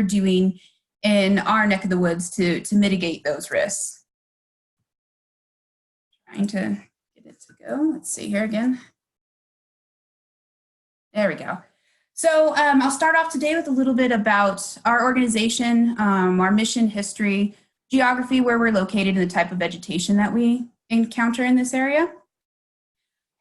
we're doing in our neck of the woods to mitigate those risks. Trying to get it to go. Let's see here again. There we go. So I'll start off today with a little bit about our organization, our mission, history, geography, where we're located, and the type of vegetation that we encounter in this area.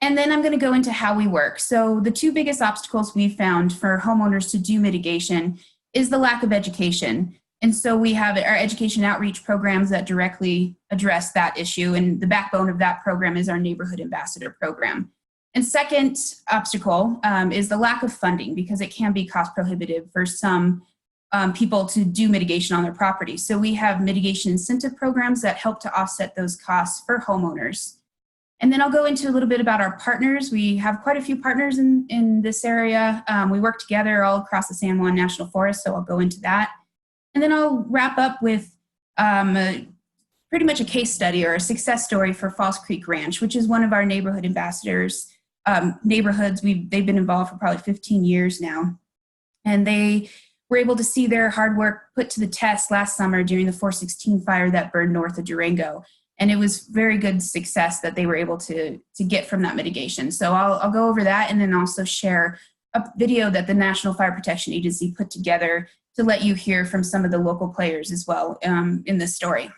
And then I'm going to go into how we work. So the two biggest obstacles we found for homeowners to do mitigation is the lack of education. And so we have our education outreach programs that directly address that issue. And the backbone of that program is our Neighborhood Ambassador program. And second obstacle is the lack of funding, because it can be cost prohibitive for some people to do mitigation on their property. So we have mitigation incentive programs that help to offset those costs for homeowners. And then I'll go into a little bit about our partners. We have quite a few partners in this area. We work together all across the San Juan National Forest, so I'll go into that. And then I'll wrap up with pretty much a case study or a success story for Falls Creek Ranch, which is one of our neighborhood ambassadors neighborhoods. They've been involved for probably 15 years now. And they were able to see their hard work put to the test last summer during the 416 fire that burned north of Durango. And it was very good success that they were able to get from that mitigation. So I'll go over that, and then also share a video that the National Fire Protection Agency put together to let you hear from some of the local players as well in this story.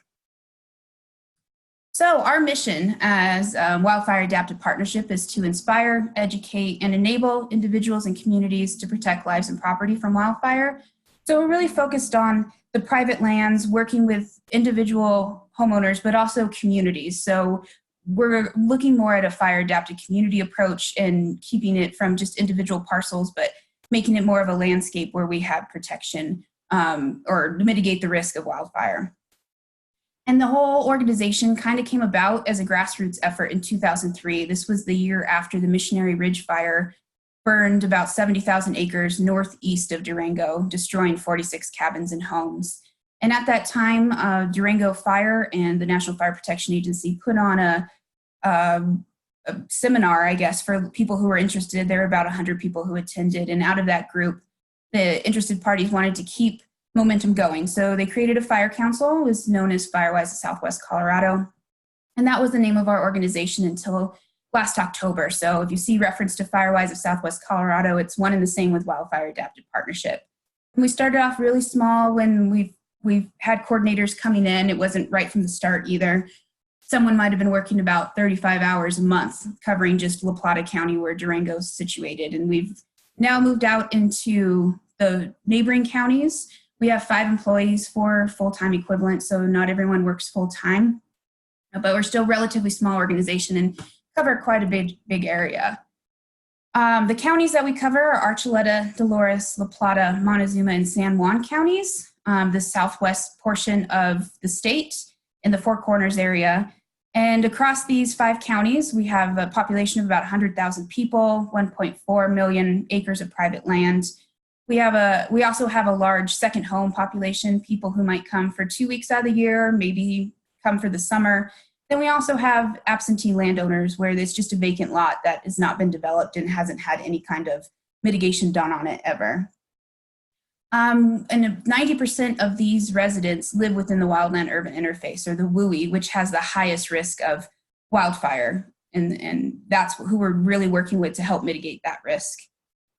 So our mission as Wildfire Adapted Partnership is to inspire, educate, and enable individuals and communities to protect lives and property from wildfire. So we're really focused on the private lands, working with individual homeowners, but also communities. So we're looking more at a fire adapted community approach and keeping it from just individual parcels, but making it more of a landscape where we have protection or mitigate the risk of wildfire. And the whole organization kind of came about as a grassroots effort in 2003. This was the year after the Missionary Ridge Fire burned about 70,000 acres northeast of Durango, destroying 46 cabins and homes. And at that time, Durango Fire and the National Fire Protection Agency put on a seminar, I guess, for people who were interested. There were about 100 people who attended. And out of that group, the interested parties wanted to keep momentum going. So they created a fire council. It was known as Firewise of Southwest Colorado. And that was the name of our organization until last October. So if you see reference to Firewise of Southwest Colorado, it's one and the same with Wildfire Adapted Partnership. And we started off really small when we've had coordinators coming in. It wasn't right from the start either. Someone might have been working about 35 hours a month covering just La Plata County, where Durango is situated. And we've now moved out into the neighboring counties. We have 5 employees for full-time equivalent, so not everyone works full-time, but we're still a relatively small organization and cover quite a big area. The counties that we cover are Archuleta, Dolores, La Plata, Montezuma, and San Juan counties, the southwest portion of the state in the Four Corners area. And across these 5 counties, we have a population of about 100,000 people, 1.4 million acres of private land. We also have a large second home population, people who might come for 2 weeks out of the year, maybe come for the summer. Then we also have absentee landowners where there's just a vacant lot that has not been developed and hasn't had any kind of mitigation done on it ever. And 90% of these residents live within the wildland-urban interface, or the WUI, which has the highest risk of wildfire. And that's who we're really working with to help mitigate that risk.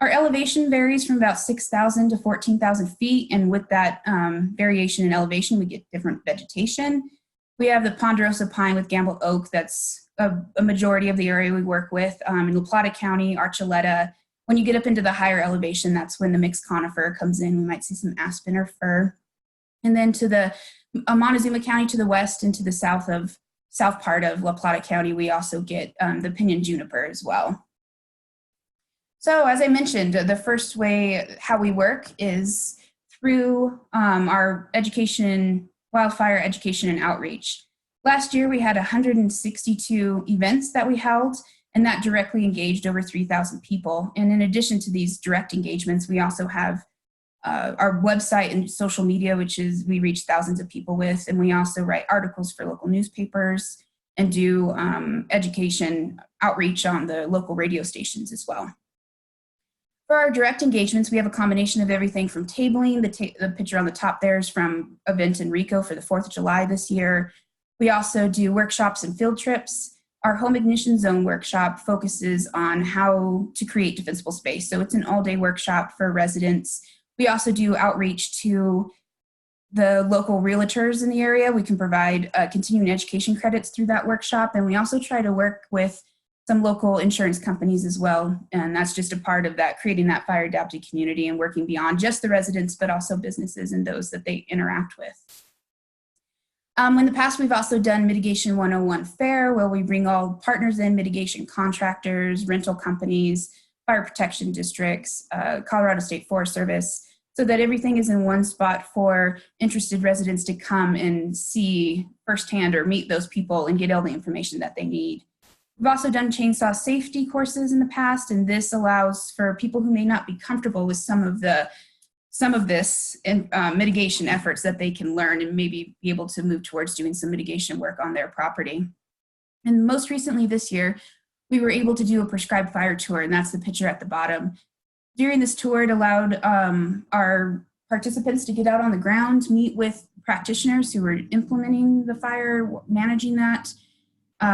Our elevation varies from about 6,000 to 14,000 feet. And with that variation in elevation, we get different vegetation. We have the ponderosa pine with Gamble oak. That's a majority of the area we work with. In La Plata County, Archuleta. When you get up into the higher elevation, that's when the mixed conifer comes in. We might see some aspen or fir. And then to the Montezuma County to the west and to the south part of La Plata County, we also get the pinyon juniper as well. So as I mentioned, the first way how we work is through our education, wildfire education and outreach. Last year, we had 162 events that we held, and that directly engaged over 3,000 people. And in addition to these direct engagements, we also have our website and social media, which is we reach thousands of people with, and we also write articles for local newspapers and do education outreach on the local radio stations as well. For our direct engagements, we have a combination of everything from tabling. The picture on the top there is from an event in Rico for the 4th of July this year. We also do workshops and field trips. Our home ignition zone workshop focuses on how to create defensible space. So it's an all-day workshop for residents. We also do outreach to the local realtors in the area. We can provide continuing education credits through that workshop. And we also try to work with some local insurance companies as well. And that's just a part of that, creating that fire adapted community and working beyond just the residents, but also businesses and those that they interact with. In the past, we've also done Mitigation 101 Fair, where we bring all partners in, mitigation contractors, rental companies, fire protection districts, Colorado State Forest Service, so that everything is in one spot for interested residents to come and see firsthand or meet those people and get all the information that they need. We've also done chainsaw safety courses in the past, and this allows for people who may not be comfortable with some of this mitigation efforts that they can learn and maybe be able to move towards doing some mitigation work on their property. And most recently this year, we were able to do a prescribed fire tour, and that's the picture at the bottom. During this tour, it allowed our participants to get out on the ground, meet with practitioners who were implementing the fire, managing that.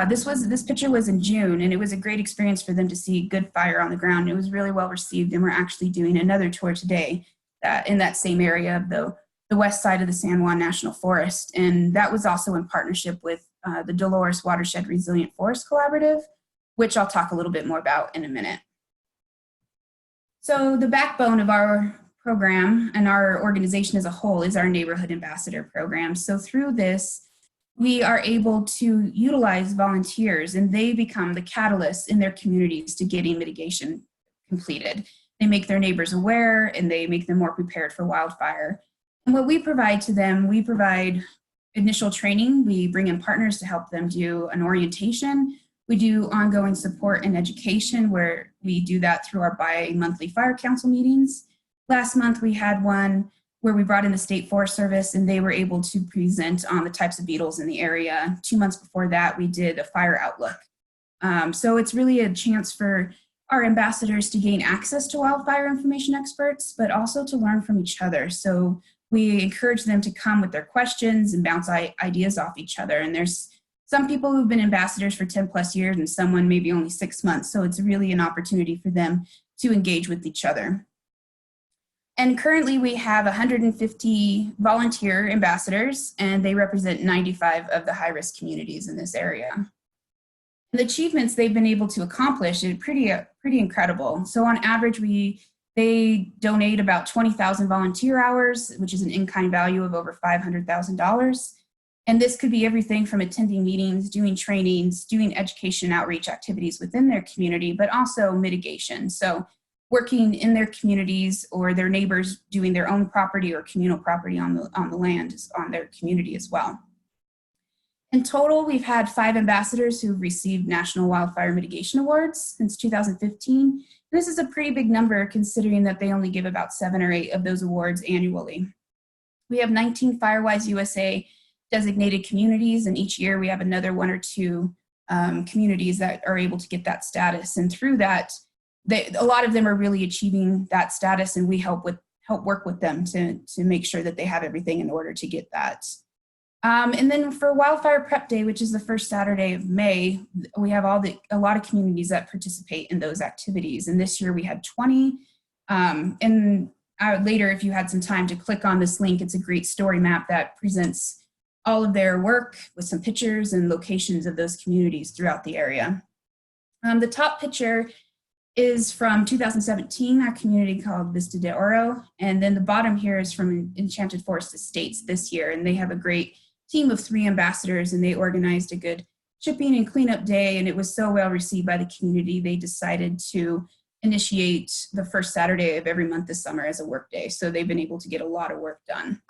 This picture was in June, and it was a great experience for them to see good fire on the ground. It was really well received, and we're actually doing another tour today in that same area of the west side of the San Juan National Forest. And that was also in partnership with the Dolores Watershed Resilient Forest Collaborative, which I'll talk a little bit more about in a minute. So the backbone of our program and our organization as a whole is our Neighborhood Ambassador program. So through this, we are able to utilize volunteers, and they become the catalysts in their communities to getting mitigation completed. They make their neighbors aware, and they make them more prepared for wildfire. And what we provide to them, we provide initial training. We bring in partners to help them do an orientation. We do ongoing support and education, where we do that through our bi-monthly fire council meetings. Last month, we had one where we brought in the State Forest Service, and they were able to present on the types of beetles in the area. 2 months before that, we did a fire outlook. So it's really a chance for our ambassadors to gain access to wildfire information experts, but also to learn from each other. So we encourage them to come with their questions and bounce ideas off each other. And there's some people who've been ambassadors for 10 plus years and someone maybe only 6 months. So it's really an opportunity for them to engage with each other. And currently we have 150 volunteer ambassadors, and they represent 95 of the high-risk communities in this area. The achievements they've been able to accomplish are pretty incredible. So on average, they donate about 20,000 volunteer hours, which is an in-kind value of over $500,000. And this could be everything from attending meetings, doing trainings, doing education outreach activities within their community, but also mitigation. So working in their communities or their neighbors doing their own property or communal property on the land on their community as well. In total, we've had 5 ambassadors who've received National Wildfire Mitigation Awards since 2015. This is a pretty big number considering that they only give about 7 or 8 of those awards annually. We have 19 Firewise USA designated communities, and each year we have another 1 or 2 communities that are able to get that status. And through that, a lot of them are really achieving that status, and we help work with them to make sure that they have everything in order to get that. And then for Wildfire Prep Day, which is the first Saturday of May, we have a lot of communities that participate in those activities. And this year we had 20. Later, if you had some time to click on this link, it's a great story map that presents all of their work with some pictures and locations of those communities throughout the area. The top picture is from 2017, a community called Vista de Oro. And then the bottom here is from Enchanted Forest Estates this year. And they have a great team of 3 ambassadors, and they organized a good shipping and cleanup day. And it was so well received by the community, they decided to initiate the first Saturday of every month this summer as a work day. So they've been able to get a lot of work done.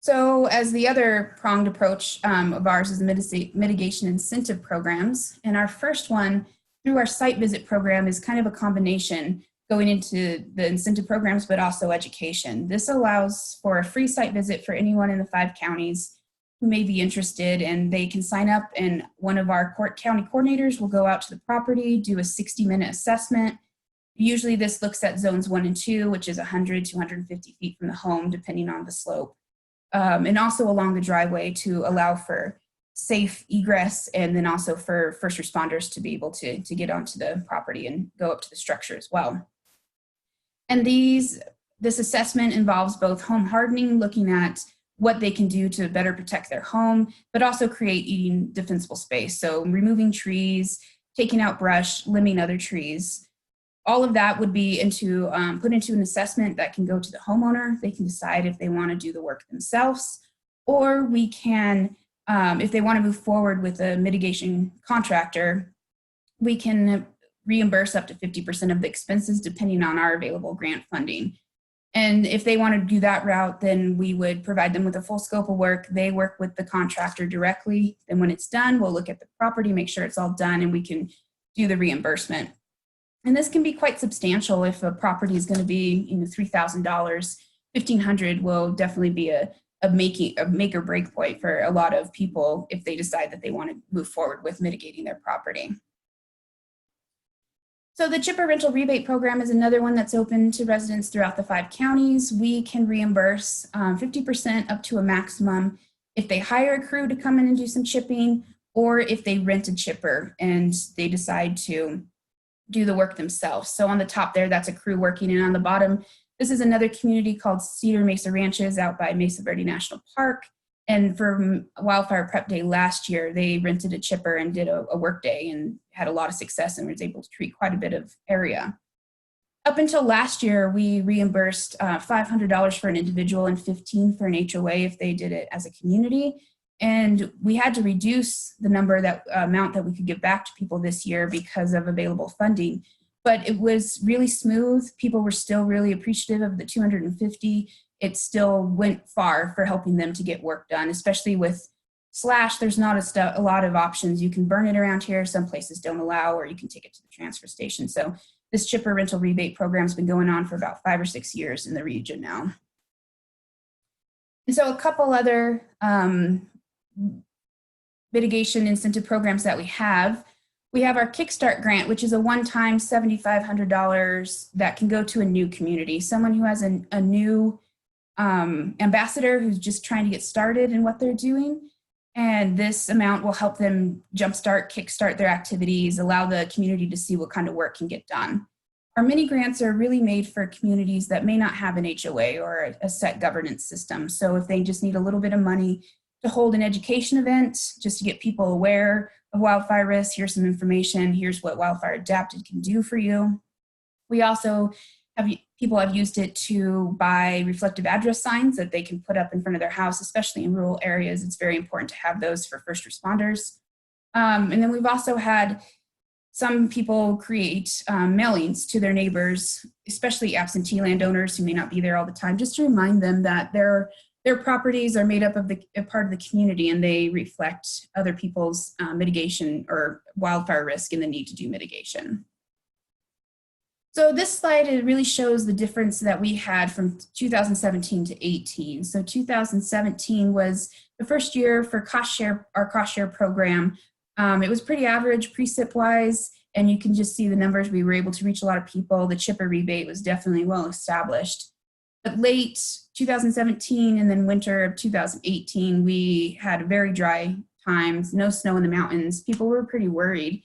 So as the other pronged approach of ours is mitigation incentive programs. And our first one through our site visit program is kind of a combination going into the incentive programs, but also education. This allows for a free site visit for anyone in the 5 counties who may be interested, and they can sign up, and one of our county coordinators will go out to the property, do a 60-minute assessment, Usually this looks at zones 1 and 2, which is 100 to 150 feet from the home, depending on the slope. And also along the driveway to allow for safe egress, and then also for first responders to be able to get onto the property and go up to the structure as well. And this assessment involves both home hardening, looking at what they can do to better protect their home, but also creating defensible space. So removing trees, taking out brush, limbing other trees. All of that would be put into an assessment that can go to the homeowner. They can decide if they want to do the work themselves, or we can, if they want to move forward with a mitigation contractor, we can reimburse up to 50% of the expenses depending on our available grant funding. And if they want to do that route, then we would provide them with a full scope of work. They work with the contractor directly. Then when it's done, we'll look at the property, make sure it's all done, and we can do the reimbursement. And this can be quite substantial. If a property is going to be $3,000, $1,500 will definitely be a make or break point for a lot of people if they decide that they want to move forward with mitigating their property. So the chipper rental rebate program is another one that's open to residents throughout the 5 counties. We can reimburse 50% up to a maximum if they hire a crew to come in and do some chipping, or if they rent a chipper and they decide to do the work themselves. So on the top there, that's a crew working, and on the bottom, this is another community called Cedar Mesa Ranches out by Mesa Verde National Park. And for Wildfire Prep Day last year, they rented a chipper and did a work day and had a lot of success and was able to treat quite a bit of area. Up until last year, we reimbursed $500 for an individual and $15 for an HOA if they did it as a community. And we had to reduce the amount that we could give back to people this year because of available funding. But it was really smooth. People were still really appreciative of the $250. It still went far for helping them to get work done, especially with slash. There's not a lot of options. You can burn it around here. Some places don't allow, or you can take it to the transfer station. So this chipper rental rebate program has been going on for about 5 or 6 years in the region now. And so a couple other mitigation incentive programs that we have. We have our Kickstart grant, which is a one-time $7,500 that can go to a new community, someone who has a new ambassador who's just trying to get started in what they're doing. And this amount will help them jumpstart, kickstart their activities, allow the community to see what kind of work can get done. Our mini grants are really made for communities that may not have an HOA or a set governance system. So if they just need a little bit of money to hold an education event, just to get people aware of wildfire risk, here's some information, here's what Wildfire Adapted can do for you. We also people have used it to buy reflective address signs that they can put up in front of their house, especially in rural areas. It's very important to have those for first responders. And then we've also had some people create mailings to their neighbors, especially absentee landowners who may not be there all the time, just to remind them that their properties are made up of a part of the community, and they reflect other people's mitigation or wildfire risk and the need to do mitigation. So this slide, it really shows the difference that we had from 2017 to 18. So 2017 was the first year for our cost share program. It was pretty average precip wise, and you can just see the numbers. We were able to reach a lot of people. The chipper rebate was definitely well established. But late 2017 and then winter of 2018, we had very dry times, no snow in the mountains. People were pretty worried.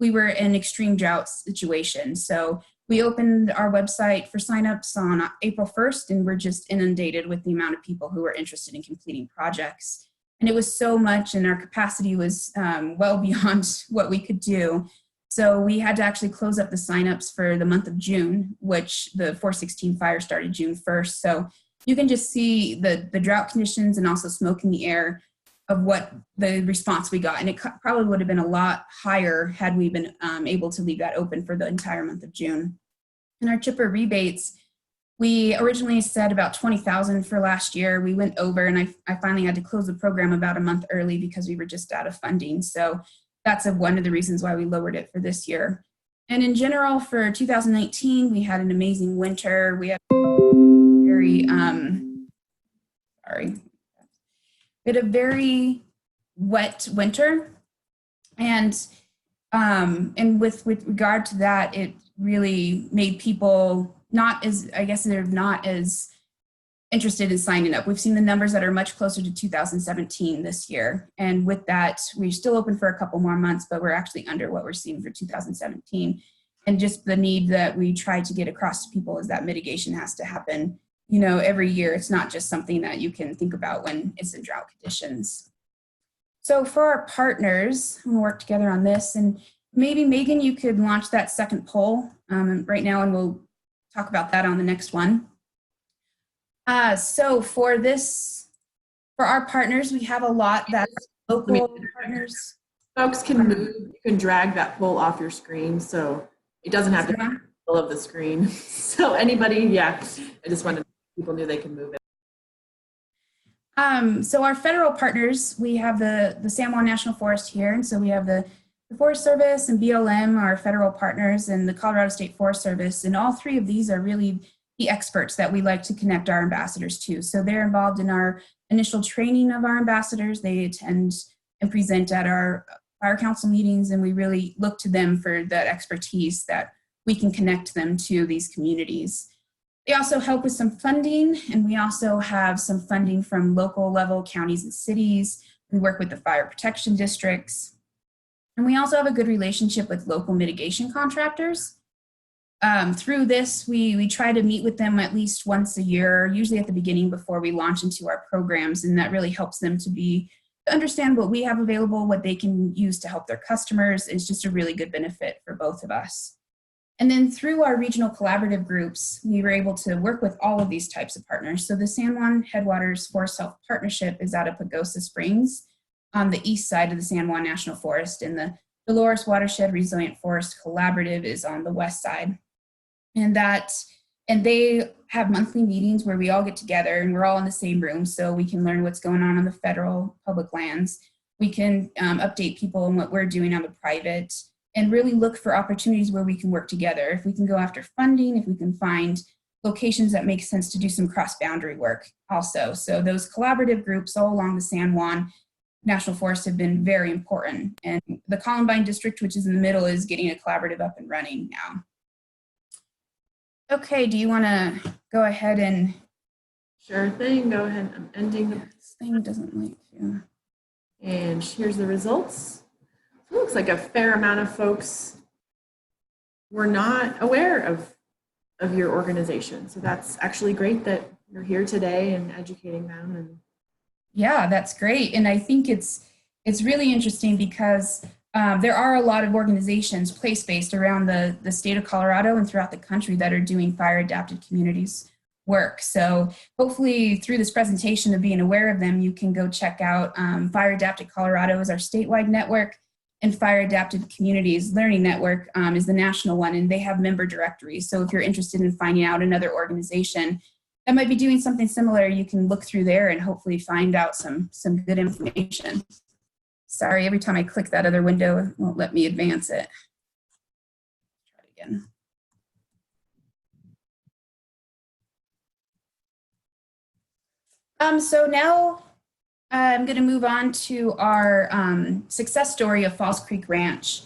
We were in an extreme drought situation. So we opened our website for signups on April 1st, and we're just inundated with the amount of people who were interested in completing projects. And it was so much, and our capacity was well beyond what we could do. So we had to actually close up the signups for the month of June, which the 416 fire started June 1st. So you can just see the drought conditions and also smoke in the air of what the response we got. And it probably would have been a lot higher had we been able to leave that open for the entire month of June. And our chipper rebates, we originally said about $20,000 for last year. We went over, and I finally had to close the program about a month early because we were just out of funding. So that's one of the reasons why we lowered it for this year. And in general, for 2019, we had an amazing winter. We had a very wet winter, and with regard to that, really made people not as, I guess they're not as interested in signing up. We've seen the numbers that are much closer to 2017 this year. And with that, we're still open for a couple more months, but we're actually under what we're seeing for 2017. And just the need that we try to get across to people is that mitigation has to happen, you know, every year. It's not just something that you can think about when it's in drought conditions. So for our partners, we'll work together on this. And maybe Megan, you could launch that second poll right now, and we'll talk about that on the next one. So for our partners, we have a lot that local partners. Folks can move, you can drag that poll off your screen, so it doesn't have to be in the middle of the screen. So anybody, yeah, I just wanted people knew they can move it. So our federal partners, we have the San Juan National Forest here, and so we have the Forest Service and BLM, our federal partners, and the Colorado State Forest Service, and all three of these are really the experts that we like to connect our ambassadors to. So they're involved in our initial training of our ambassadors. They attend and present at our fire council meetings, and we really look to them for that expertise that we can connect them to these communities. They also help with some funding, and we also have some funding from local level counties and cities. We work with the fire protection districts, and we also have a good relationship with local mitigation contractors. Through this, we try to meet with them at least once a year, usually at the beginning before we launch into our programs, and that really helps them to understand what we have available, what they can use to help their customers. Is just a really good benefit for both of us. And then through our regional collaborative groups, we were able to work with all of these types of partners. So the San Juan Headwaters Forest Health Partnership is out of Pagosa Springs on the east side of the San Juan National Forest, and the Dolores Watershed Resilient Forest Collaborative is on the west side. And they have monthly meetings where we all get together and we're all in the same room, so we can learn what's going on the federal public lands. We can update people on what we're doing on the private, and really look for opportunities where we can work together. If we can go after funding, if we can find locations that make sense to do some cross-boundary work also. So those collaborative groups all along the San Juan National Forest have been very important. And the Columbine District, which is in the middle, is getting a collaborative up and running now. Okay, do you want to go ahead and? Sure thing, go ahead. I'm ending. This thing doesn't like to. And here's the results. It looks like a fair amount of folks were not aware of your organization. So that's actually great that you're here today and educating them. And yeah, that's great. And I think it's really interesting because there are a lot of organizations place-based around the state of Colorado and throughout the country that are doing fire adapted communities work. So hopefully through this presentation of being aware of them, you can go check out Fire Adapted Colorado is our statewide network, and Fire Adapted Communities Learning Network is the national one, and they have member directories. So if you're interested in finding out another organization that might be doing something similar, you can look through there and hopefully find out some good information. Sorry, every time I click that other window, it won't let me advance it. Try it again. So now I'm going to move on to our success story of Falls Creek Ranch,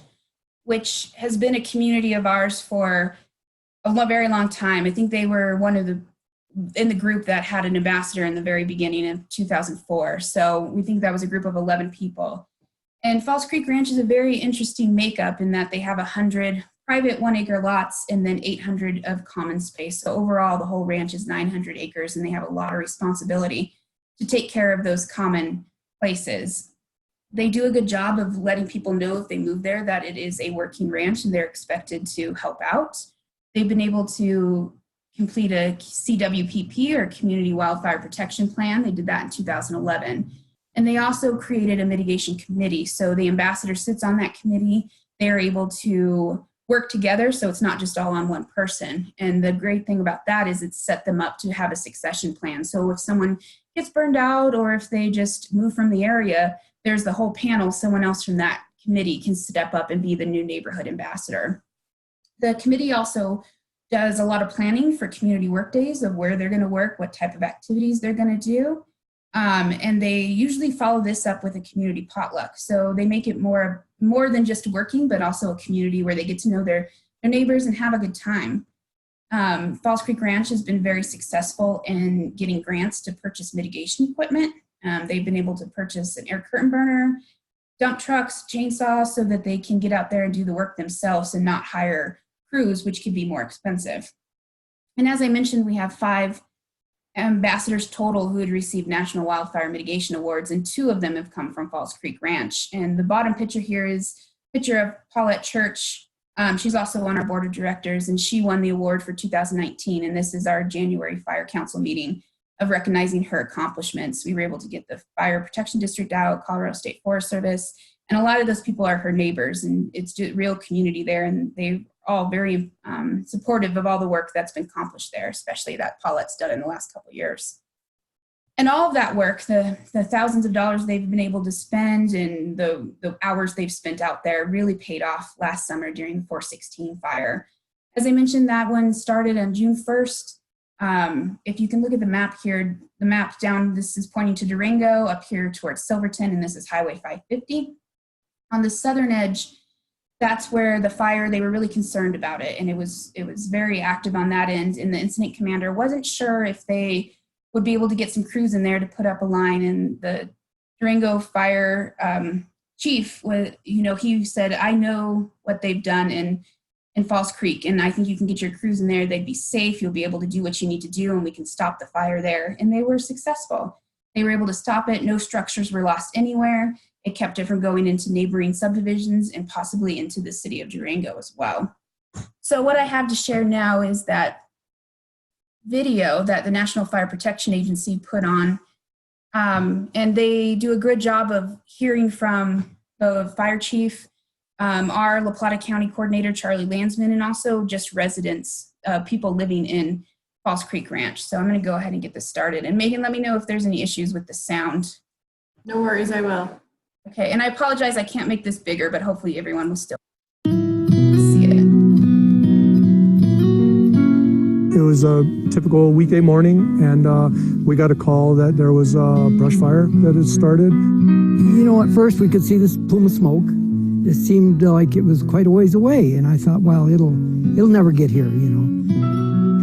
which has been a community of ours for a very long time. I think they were in the group that had an ambassador in the very beginning of 2004. So we think that was a group of 11 people. And Falls Creek Ranch is a very interesting makeup in that they have 100 private 1-acre lots and then 800 of common space. So overall, the whole ranch is 900 acres, and they have a lot of responsibility to take care of those common places. They do a good job of letting people know if they move there that it is a working ranch and they're expected to help out. They've been able to complete a CWPP, or Community Wildfire Protection Plan. They did that in 2011. And they also created a mitigation committee. So the ambassador sits on that committee. They're able to work together, so it's not just all on one person. And the great thing about that is it's set them up to have a succession plan. So if someone gets burned out or if they just move from the area, there's the whole panel. Someone else from that committee can step up and be the new neighborhood ambassador. The committee also does a lot of planning for community work days of where they're going to work, what type of activities they're going to do. And they usually follow this up with a community potluck. So they make it more than just working, but also a community where they get to know their their neighbors and have a good time. Falls Creek Ranch has been very successful in getting grants to purchase mitigation equipment. They've been able to purchase an air curtain burner, dump trucks, chainsaws, so that they can get out there and do the work themselves and not hire crews, which could be more expensive. And as I mentioned, we have 5 ambassadors total who had received National Wildfire Mitigation Awards, and 2 of them have come from Falls Creek Ranch. And the bottom picture here is a picture of Paulette Church. She's also on our board of directors, and she won the award for 2019. And this is our January Fire Council meeting of recognizing her accomplishments. We were able to get the Fire Protection District out, Colorado State Forest Service, and a lot of those people are her neighbors, and it's just real community there, and they're all very supportive of all the work that's been accomplished there, especially that Paulette's done in the last couple of years. And all of that work, the thousands of dollars they've been able to spend and the hours they've spent out there really paid off last summer during the 416 fire. As I mentioned, that one started on June 1st. If you can look at the map here, the map down, this is pointing to Durango, up here towards Silverton, and this is Highway 550. On the southern edge, that's where the fire, they were really concerned about it, and it was very active on that end, and the incident commander wasn't sure if they would be able to get some crews in there to put up a line, and the Durango fire chief, he said, I know what they've done in Falls Creek, and I think you can get your crews in there, they'd be safe, you'll be able to do what you need to do, and we can stop the fire there. And they were successful. They were able to stop it, no structures were lost anywhere. It kept it from going into neighboring subdivisions and possibly into the city of Durango as well. So what I have to share now is that video that the National Fire Protection Agency put on, and they do a good job of hearing from the fire chief, our La Plata County coordinator, Charlie Landsman, and also just residents, people living in Falls Creek Ranch. So I'm going to go ahead and get this started. And Megan, let me know if there's any issues with the sound. No worries, I will. Okay, and I apologize, I can't make this bigger, but hopefully everyone will still see it. It was a typical weekday morning, and we got a call that there was a brush fire that had started. You know, at first we could see this plume of smoke. It seemed like it was quite a ways away, and I thought, well, it'll never get here, you know.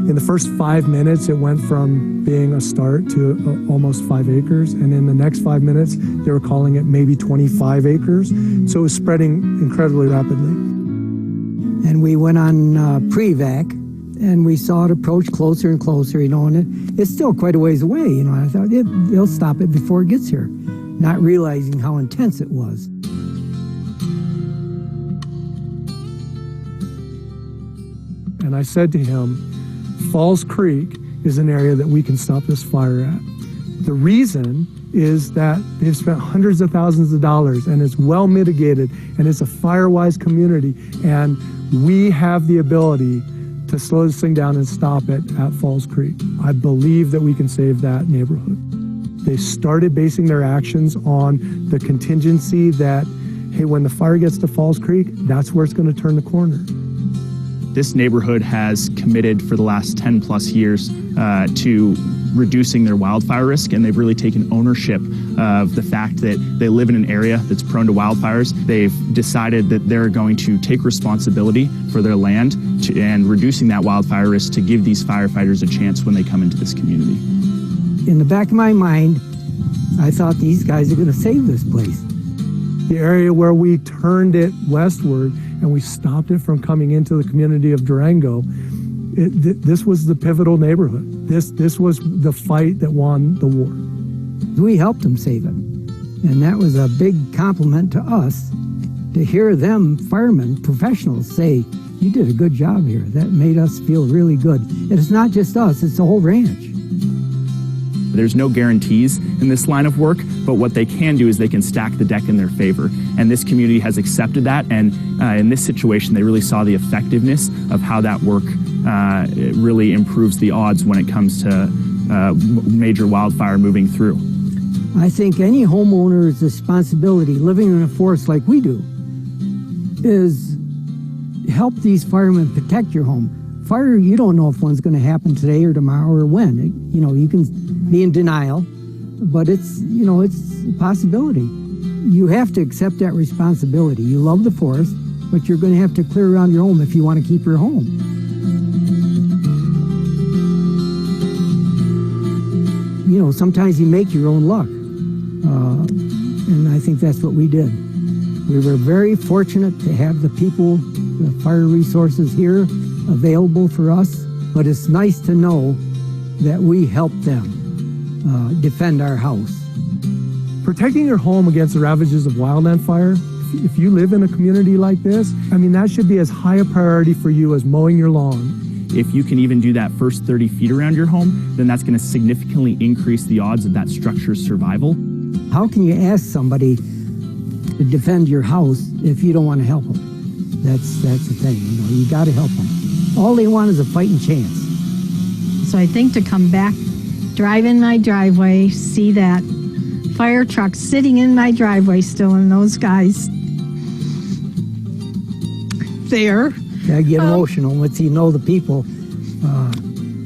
In the first 5 minutes, it went from being a start to almost 5 acres, and in the next 5 minutes, they were calling it maybe 25 acres. So it was spreading incredibly rapidly. And we went on pre-evac, and we saw it approach closer and closer, you know, and it's still quite a ways away, you know. I thought they'll stop it before it gets here, not realizing how intense it was. And I said to him, Falls Creek is an area that we can stop this fire at. The reason is that they've spent hundreds of thousands of dollars, and it's well mitigated, and it's a fire-wise community, and we have the ability to slow this thing down and stop it at Falls Creek. I believe that we can save that neighborhood. They started basing their actions on the contingency that, hey, when the fire gets to Falls Creek, that's where it's going to turn the corner. This neighborhood has committed for the last 10 plus years to reducing their wildfire risk, and they've really taken ownership of the fact that they live in an area that's prone to wildfires. They've decided that they're going to take responsibility for their land and reducing that wildfire risk to give these firefighters a chance when they come into this community. In the back of my mind, I thought these guys are going to save this place. The area where we turned it westward and we stopped it from coming into the community of Durango, this was the pivotal neighborhood. This was the fight that won the war. We helped them save it. And that was a big compliment to us to hear them, firemen, professionals, say, you did a good job here. That made us feel really good. And it's not just us, it's the whole ranch. There's no guarantees in this line of work, but what they can do is they can stack the deck in their favor. And this community has accepted that, and in this situation, they really saw the effectiveness of how that work it really improves the odds when it comes to major wildfire moving through. I think any homeowner's responsibility living in a forest like we do is help these firemen protect your home. Fire, you don't know if one's going to happen today or tomorrow or when. You know, you can be in denial, but it's, you know, it's a possibility. You have to accept that responsibility. You love the forest, but you're going to have to clear around your home if you want to keep your home. You know, sometimes you make your own luck. And I think that's what we did. We were very fortunate to have the people, the fire resources here available for us, but it's nice to know that we helped them defend our house. Protecting your home against the ravages of wildland fire, if you live in a community like this, I mean, that should be as high a priority for you as mowing your lawn. If you can even do that first 30 feet around your home, then that's going to significantly increase the odds of that structure's survival. How can you ask somebody to defend your house if you don't want to help them? That's the thing, you know, you got to help them. All they want is a fighting chance. So I think to come back, drive in my driveway, see that fire truck sitting in my driveway still, and those guys there. I get emotional once you know the people.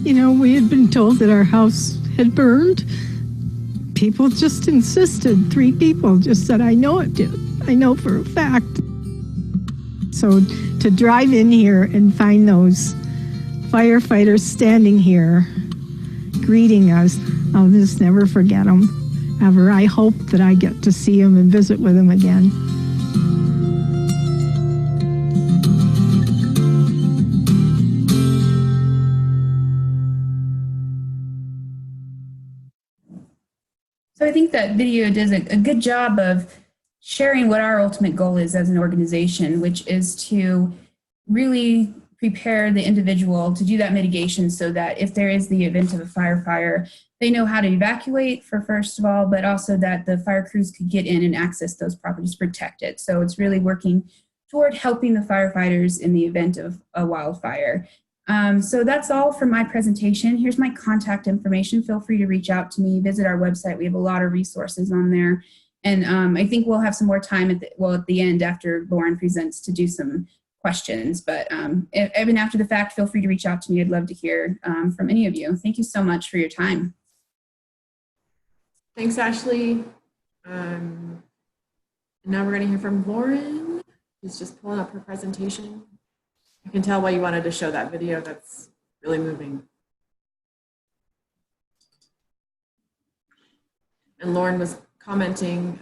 You know, we had been told that our house had burned. People just insisted. 3 people just said, I know it did. I know for a fact. So to drive in here and find those firefighters standing here greeting us, I'll just never forget them ever. I hope that I get to see them and visit with them again. So I think that video does a good job of sharing what our ultimate goal is as an organization, which is to really prepare the individual to do that mitigation so that if there is the event of a fire, they know how to evacuate first of all, but also that the fire crews could get in and access those properties protected. So it's really working toward helping the firefighters in the event of a wildfire. So that's all for my presentation. Here's my contact information. Feel free to reach out to me, visit our website. We have a lot of resources on there. And I think we'll have some more time at the end after Lauren presents to do some questions. But even after the fact, feel free to reach out to me. I'd love to hear from any of you. Thank you so much for your time. Thanks, Ashley. Now we're going to hear from Lauren, who's just pulling up her presentation. I can tell why you wanted to show that video. That's really moving. And Lauren was commenting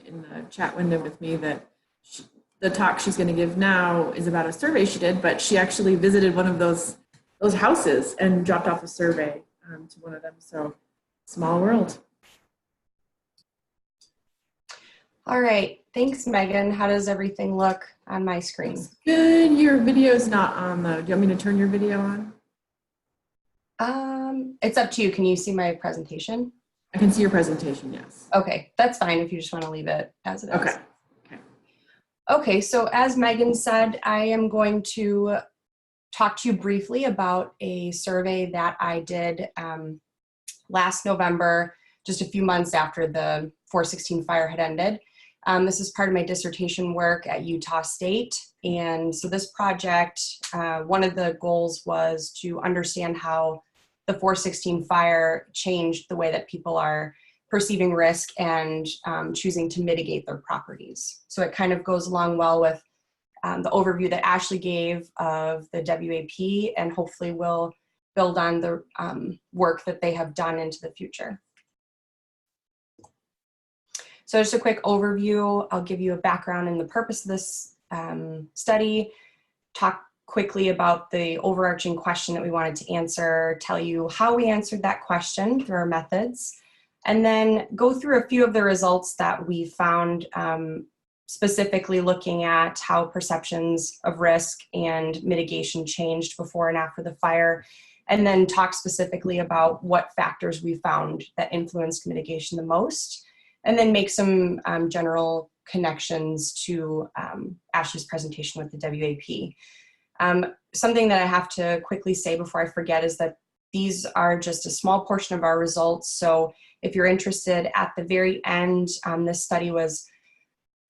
in the chat window with me that the talk she's going to give now is about a survey she did, but she actually visited one of those houses and dropped off a survey to one of them. So small world. All right, thanks, Megan. How does everything look on my screen? Good. Your video is not on though. Do you want me to turn your video on? It's up to you. Can you see my presentation? I can see your presentation, yes. Okay, that's fine if you just want to leave it as it is. Okay. Okay, so as Megan said, I am going to talk to you briefly about a survey that I did last November, just a few months after the 416 fire had ended. This is part of my dissertation work at Utah State. And so this project, one of the goals was to understand how the 416 fire changed the way that people are perceiving risk and choosing to mitigate their properties. So it kind of goes along well with the overview that Ashley gave of the WAP, and hopefully will build on the work that they have done into the future. So just a quick overview. I'll give you a background in the purpose of this study, talk quickly about the overarching question that we wanted to answer, tell you how we answered that question through our methods, and then go through a few of the results that we found, specifically looking at how perceptions of risk and mitigation changed before and after the fire, and then talk specifically about what factors we found that influenced mitigation the most, and then make some general connections to Ashley's presentation with the WAP. Something that I have to quickly say before I forget is that these are just a small portion of our results. So if you're interested, at the very end, this study was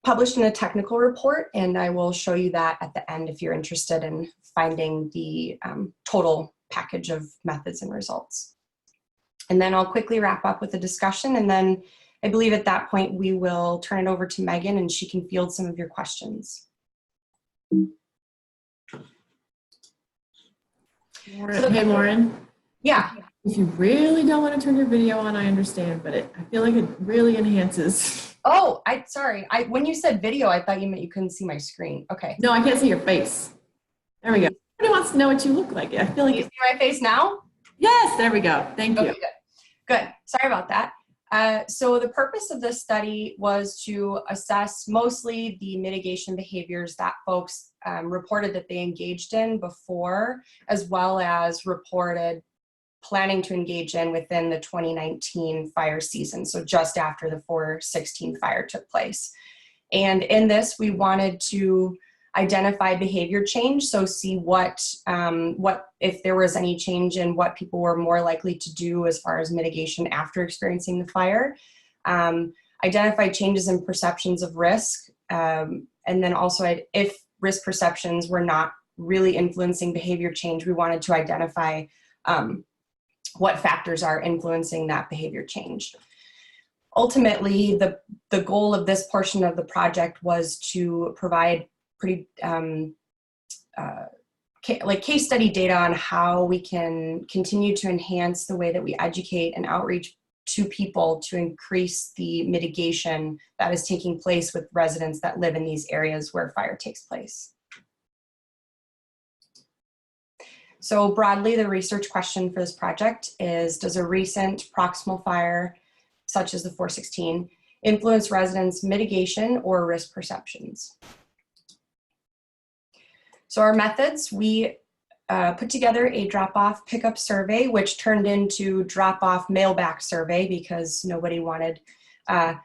published in a technical report, and I will show you that at the end if you're interested in finding the total package of methods and results. And then I'll quickly wrap up with a discussion, and then I believe at that point we will turn it over to Megan and she can field some of your questions. Hey, Lauren. Yeah. If you really don't want to turn your video on, I understand, but I feel like it really enhances. Oh, sorry. When you said video, I thought you meant you couldn't see my screen. Okay. No, I can't see your face. There we go. Everybody wants to know what you look like. I feel like You see my face now? yes, there we go. Thank you. Okay, good. Sorry about that. So the purpose of this study was to assess mostly the mitigation behaviors that folks reported that they engaged in before, as well as reported planning to engage in within the 2019 fire season, so just after the 4/16 fire took place. And in this, we wanted to identify behavior change, so see what if there was any change in what people were more likely to do as far as mitigation after experiencing the fire. Identify changes in perceptions of risk, and then also if risk perceptions were not really influencing behavior change, we wanted to identify what factors are influencing that behavior change. Ultimately, the goal of this portion of the project was to provide pretty like case study data on how we can continue to enhance the way that we educate and outreach to people to increase the mitigation that is taking place with residents that live in these areas where fire takes place. So broadly, the research question for this project is, does a recent proximal fire, such as the 4/16, influence residents' mitigation or risk perceptions? So our methods, we put together a drop-off pickup survey, which turned into drop-off mail-back survey because nobody wanted to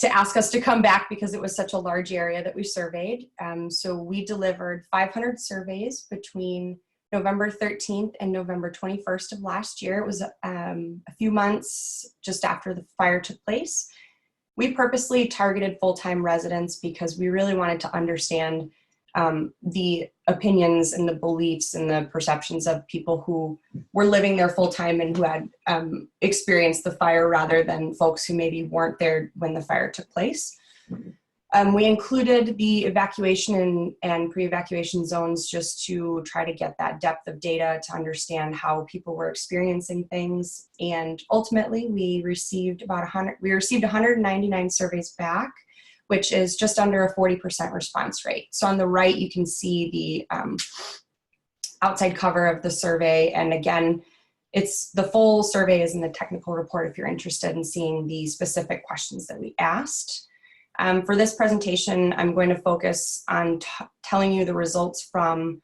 ask us to come back because it was such a large area that we surveyed. So we delivered 500 surveys between November 13th and November 21st of last year. It was a few months just after the fire took place. We purposely targeted full-time residents because we really wanted to understand the opinions and the beliefs and the perceptions of people who were living there full-time and who had experienced the fire rather than folks who maybe weren't there when the fire took place. We included the evacuation and pre-evacuation zones just to try to get that depth of data to understand how people were experiencing things. And ultimately, we received 199 surveys back, which is just under a 40% response rate. So on the right, you can see the outside cover of the survey. And again, the full survey is in the technical report if you're interested in seeing the specific questions that we asked. For this presentation, I'm going to focus on telling you the results from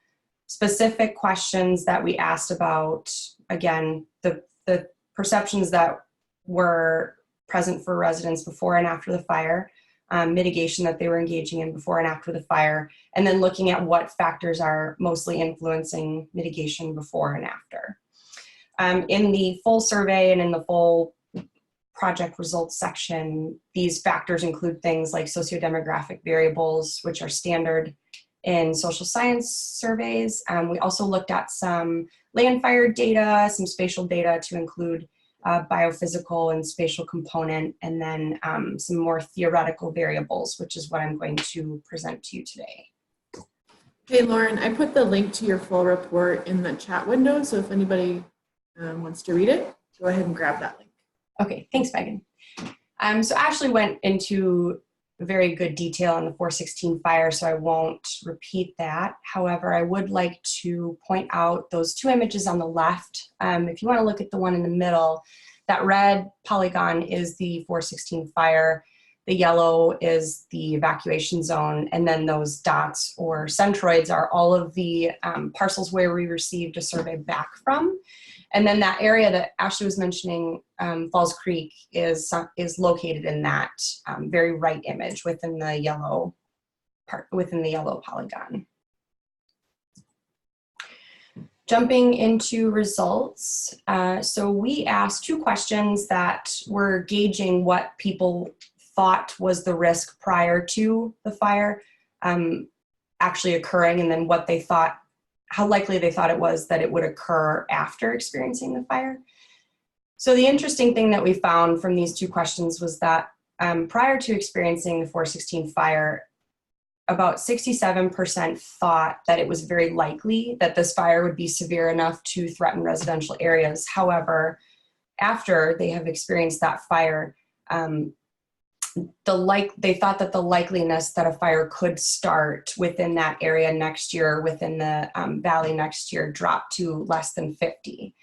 specific questions that we asked about, again, the perceptions that were present for residents before and after the fire, mitigation that they were engaging in before and after the fire, and then looking at what factors are mostly influencing mitigation before and after. In the full survey and in the full project results section, these factors include things like sociodemographic variables, which are standard in social science surveys. We also looked at some land fire data, some spatial data to include biophysical and spatial component, and then some more theoretical variables, which is what I'm going to present to you today. Hey, Lauren, I put the link to your full report in the chat window, so if anybody wants to read it, go ahead and grab that link. Okay, thanks, Megan. So Ashley went into very good detail on the 4/16 fire, so I won't repeat that. However, I would like to point out those two images on the left. If you want to look at the one in the middle, that red polygon is the 4/16 fire. The yellow is the evacuation zone, and then those dots or centroids are all of the parcels where we received a survey back from. And then that area that Ashley was mentioning, Falls Creek, is located in that very right image within the yellow polygon. Jumping into results, so we asked two questions that were gauging what people thought was the risk prior to the fire actually occurring, and then what they thought, how likely they thought it was that it would occur after experiencing the fire. So the interesting thing that we found from these two questions was that prior to experiencing the 4/16 fire, about 67% thought that it was very likely that this fire would be severe enough to threaten residential areas. However, after they have experienced that fire, they thought that the likeliness that a fire could start within that area next year, within the valley next year, dropped to less than 50%.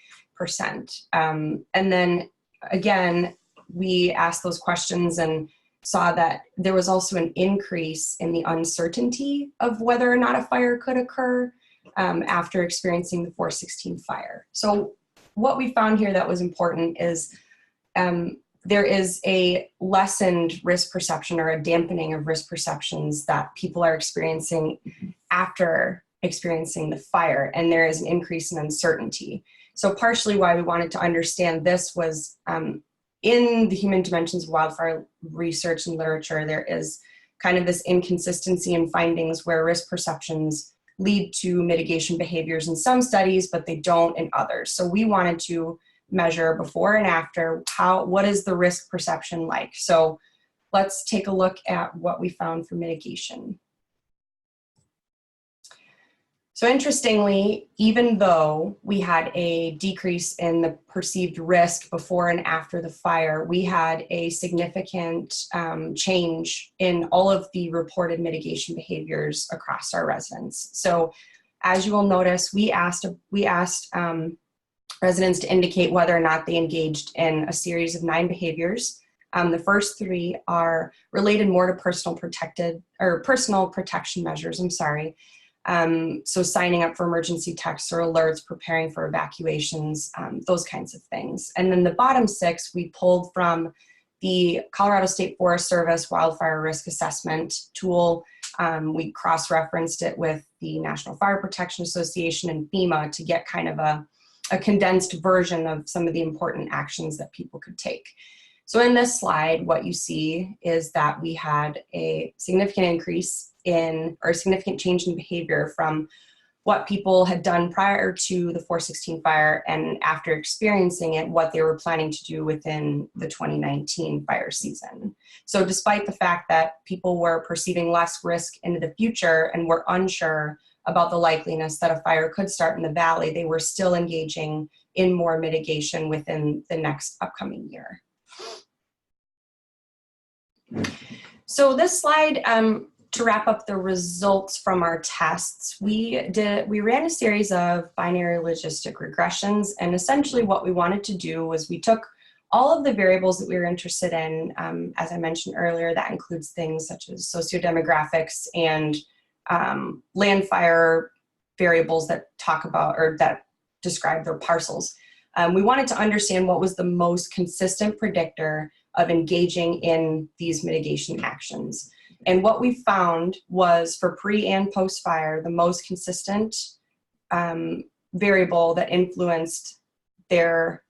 And then again, we asked those questions and saw that there was also an increase in the uncertainty of whether or not a fire could occur after experiencing the 416 fire. So what we found here that was important is there is a lessened risk perception or a dampening of risk perceptions that people are experiencing after experiencing the fire, and there is an increase in uncertainty. So partially why we wanted to understand this was in the human dimensions of wildfire research and literature, there is kind of this inconsistency in findings where risk perceptions lead to mitigation behaviors in some studies, but they don't in others. So we wanted to measure before and after what is the risk perception like. So let's take a look at what we found for mitigation. So interestingly, even though we had a decrease in the perceived risk before and after the fire, we had a significant change in all of the reported mitigation behaviors across our residents. So as you will notice, we asked residents to indicate whether or not they engaged in a series of 9 behaviors. The first 3 are related more to personal protection measures, so signing up for emergency texts or alerts, preparing for evacuations, those kinds of things. And then the bottom 6 we pulled from the Colorado State Forest Service Wildfire Risk Assessment tool. We cross-referenced it with the National Fire Protection Association and FEMA to get kind of a condensed version of some of the important actions that people could take. So in this slide, what you see is that we had a significant increase or a significant change in behavior from what people had done prior to the 416 fire, and after experiencing it, what they were planning to do within the 2019 fire season. So despite the fact that people were perceiving less risk into the future and were unsure about the likeliness that a fire could start in the valley, they were still engaging in more mitigation within the next upcoming year. So this slide, to wrap up the results from our tests, we ran a series of binary logistic regressions, and essentially what we wanted to do was we took all of the variables that we were interested in. As I mentioned earlier, that includes things such as sociodemographics and land fire variables that talk about or that describe their parcels. We wanted to understand what was the most consistent predictor of engaging in these mitigation actions. And what we found was for pre and post fire, the most consistent variable that influenced their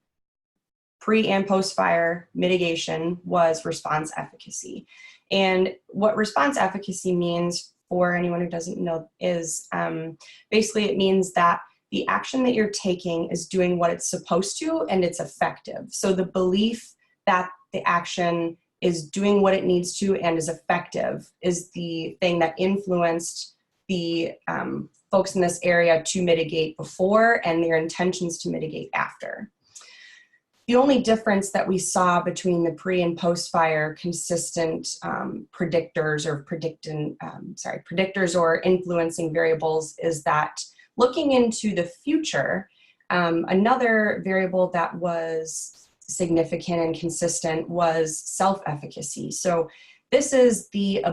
pre and post fire mitigation was response efficacy. And what response efficacy means, for anyone who doesn't know, is basically it means that the action that you're taking is doing what it's supposed to and it's effective. So the belief that the action is doing what it needs to and is effective is the thing that influenced the folks in this area to mitigate before and their intentions to mitigate after. The only difference that we saw between the pre and post fire consistent predictors or influencing variables is that looking into the future, another variable that was significant and consistent was self-efficacy. So this is the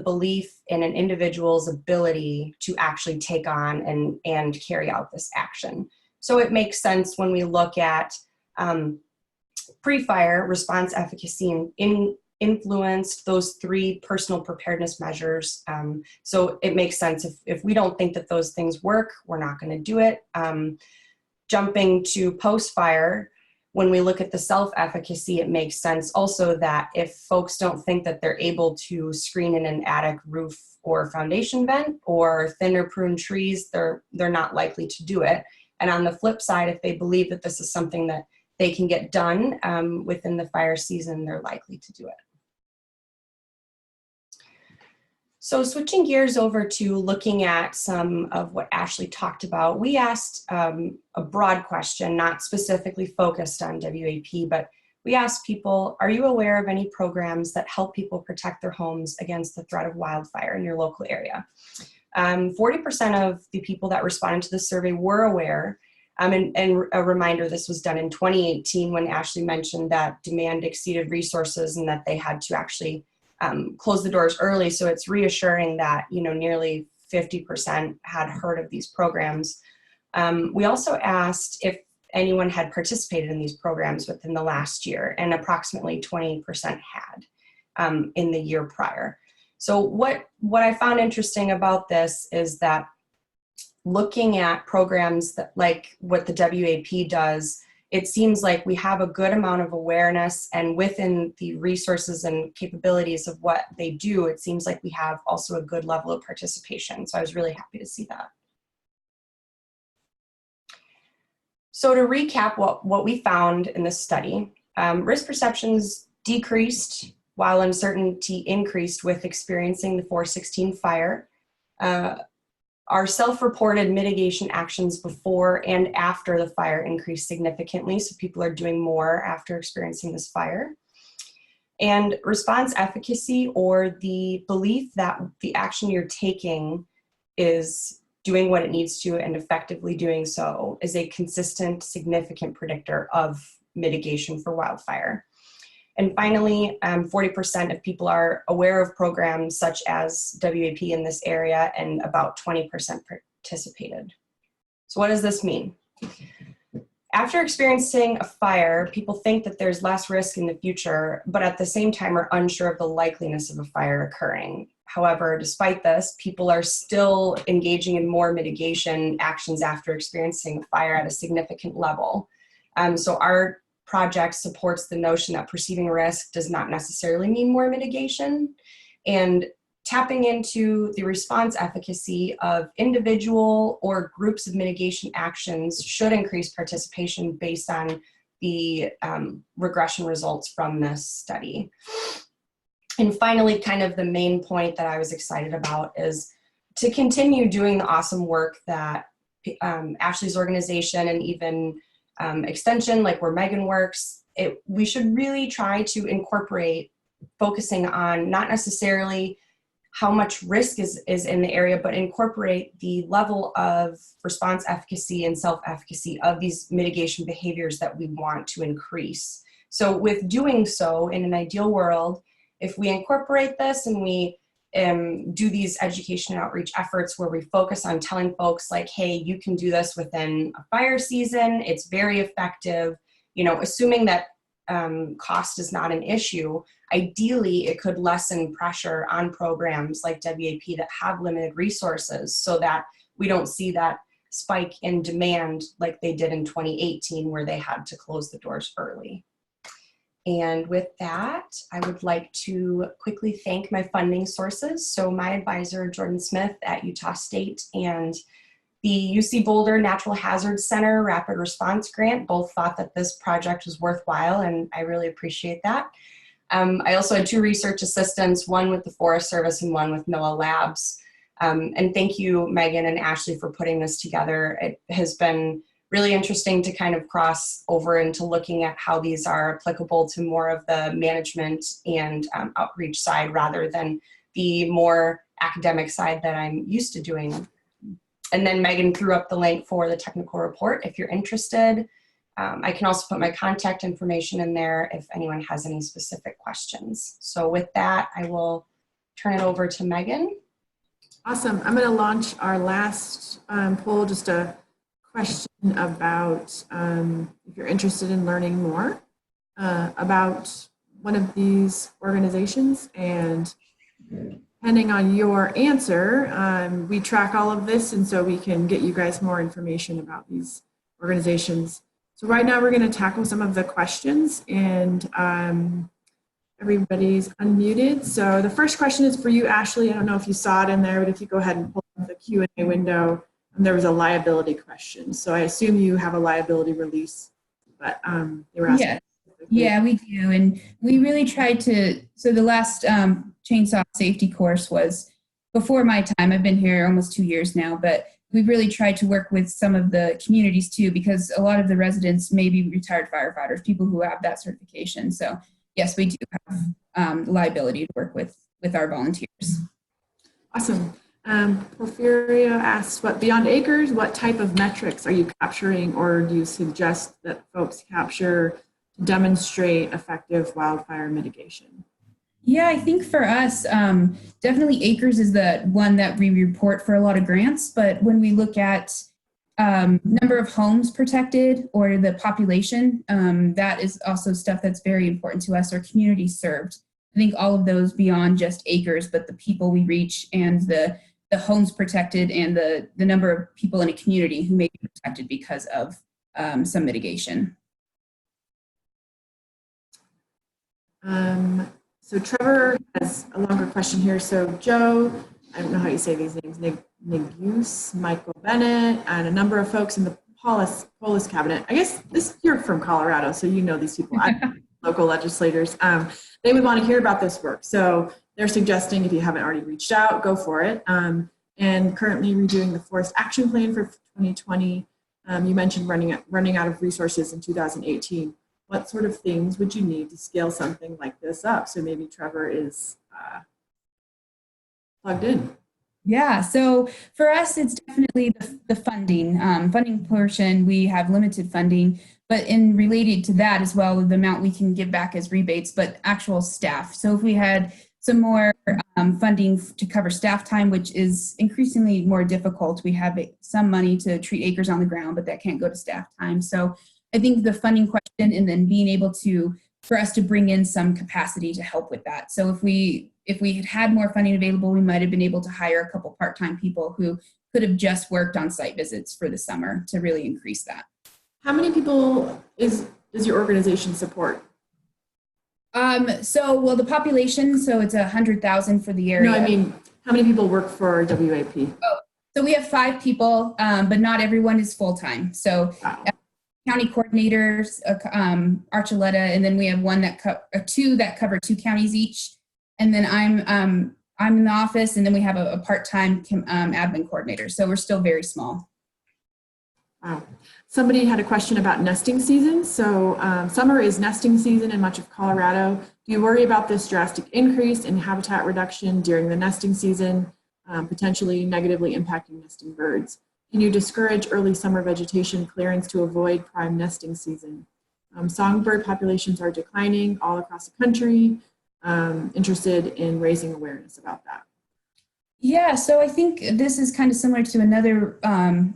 belief in an individual's ability to actually take on and carry out this action. So it makes sense when we look at pre-fire response efficacy influenced those 3 personal preparedness measures. So it makes sense if we don't think that those things work, we're not going to do it. Jumping to post-fire, when we look at the self-efficacy, it makes sense also that if folks don't think that they're able to screen in an attic roof or foundation vent or thin or prune trees, they're not likely to do it. And on the flip side, if they believe that this is something that they can get done within the fire season, they're likely to do it. So switching gears over to looking at some of what Ashley talked about, we asked a broad question, not specifically focused on WAP, but we asked people, are you aware of any programs that help people protect their homes against the threat of wildfire in your local area? 40% of the people that responded to the survey were aware. And a reminder, this was done in 2018 when Ashley mentioned that demand exceeded resources and that they had to actually close the doors early. So it's reassuring that, you know, nearly 50% had heard of these programs. We also asked if anyone had participated in these programs within the last year, and approximately 20% had in the year prior. So what I found interesting about this is that looking at programs that, like what the WAP does, it seems like we have a good amount of awareness, and within the resources and capabilities of what they do, it seems like we have also a good level of participation. So I was really happy to see that. So to recap what we found in this study, risk perceptions decreased while uncertainty increased with experiencing the 416 fire. Our self-reported mitigation actions before and after the fire increased significantly, so people are doing more after experiencing this fire. And response efficacy, or the belief that the action you're taking is doing what it needs to and effectively doing so, is a consistent, significant predictor of mitigation for wildfire. And finally, 40% of people are aware of programs such as WAP in this area, and about 20% participated. So what does this mean? After experiencing a fire, people think that there's less risk in the future, but at the same time are unsure of the likeliness of a fire occurring. However, despite this, people are still engaging in more mitigation actions after experiencing a fire at a significant level. So our project supports the notion that perceiving risk does not necessarily mean more mitigation, and tapping into the response efficacy of individual or groups of mitigation actions should increase participation based on the regression results from this study. And finally, kind of the main point that I was excited about is to continue doing the awesome work that Ashley's organization and even extension, like where Megan works, we should really try to incorporate focusing on not necessarily how much risk is in the area, but incorporate the level of response efficacy and self-efficacy of these mitigation behaviors that we want to increase. So with doing so, in an ideal world, if we incorporate this and we do these education and outreach efforts where we focus on telling folks like, hey, you can do this within a fire season, it's very effective, you know, assuming that cost is not an issue, ideally it could lessen pressure on programs like WAP that have limited resources, so that we don't see that spike in demand like they did in 2018 where they had to close the doors early. And with that, I would like to quickly thank my funding sources. So my advisor, Jordan Smith at Utah State, and the UC Boulder Natural Hazards Center Rapid Response Grant both thought that this project was worthwhile, and I really appreciate that. I also had 2 research assistants, one with the Forest Service and one with NOAA Labs. And thank you, Megan and Ashley, for putting this together. It has been really interesting to kind of cross over into looking at how these are applicable to more of the management and outreach side rather than the more academic side that I'm used to doing. And then Megan threw up the link for the technical report if you're interested. I can also put my contact information in there if anyone has any specific questions. So with that, I will turn it over to Megan. Awesome. I'm going to launch our last poll, just a question about if you're interested in learning more about one of these organizations, and depending on your answer, we track all of this, and so we can get you guys more information about these organizations. So right now we're going to tackle some of the questions, and everybody's unmuted. So the first question is for you, Ashley. I don't know if you saw it in there, but if you go ahead and pull up the Q&A window, there was a liability question. So I assume you have a liability release, but they were asking. Yeah, we do. And we really tried to, so the last chainsaw safety course was before my time. I've been here almost 2 years now, but we've really tried to work with some of the communities too, because a lot of the residents may be retired firefighters, people who have that certification. So yes, we do have liability to work with our volunteers. Awesome. Porfirio asks, what beyond acres, what type of metrics are you capturing, or do you suggest that folks capture to demonstrate effective wildfire mitigation? Yeah, I think for us, definitely acres is the one that we report for a lot of grants. But when we look at number of homes protected or the population, that is also stuff that's very important to us, or community served. I think all of those beyond just acres, but the people we reach and the homes protected and the number of people in a community who may be protected because of some mitigation. So Trevor has a longer question here. So Joe, I don't know how you say these names, Negus, Michael Bennett, and a number of folks in the Polis cabinet. I guess you're from Colorado, so you know these people, local legislators. They would want to hear about this work. So they're suggesting, if you haven't already reached out, go for it. And currently redoing the Forest Action Plan for 2020. You mentioned running out of resources in 2018. What sort of things would you need to scale something like this up? So maybe Trevor is plugged in. Yeah, so for us, it's definitely the funding. Funding portion, we have limited funding, but in related to that as well, the amount we can give back as rebates, but actual staff. So if we had some more funding to cover staff time, which is increasingly more difficult, we have some money to treat acres on the ground, but that can't go to staff time. So I think the funding question, and then being able for us to bring in some capacity to help with that. So if we had had more funding available, we might have been able to hire a couple part-time people who could have just worked on site visits for the summer to really increase that. How many people does your organization support? Well, the population, so it's 100,000 for the area. No, I mean, how many people work for WAP? Oh, so we have 5 people, but not everyone is full-time. So Wow. County coordinators, Archuleta, and then we have two that cover 2 counties each. And then I'm in the office, and then we have a part-time admin coordinator. So we're still very small. Wow. Somebody had a question about nesting season. So summer is nesting season in much of Colorado. Do you worry about this drastic increase in habitat reduction during the nesting season, potentially negatively impacting nesting birds? Can you discourage early summer vegetation clearance to avoid prime nesting season? Songbird populations are declining all across the country. Interested in raising awareness about that. Yeah, so I think this is kind of similar to another,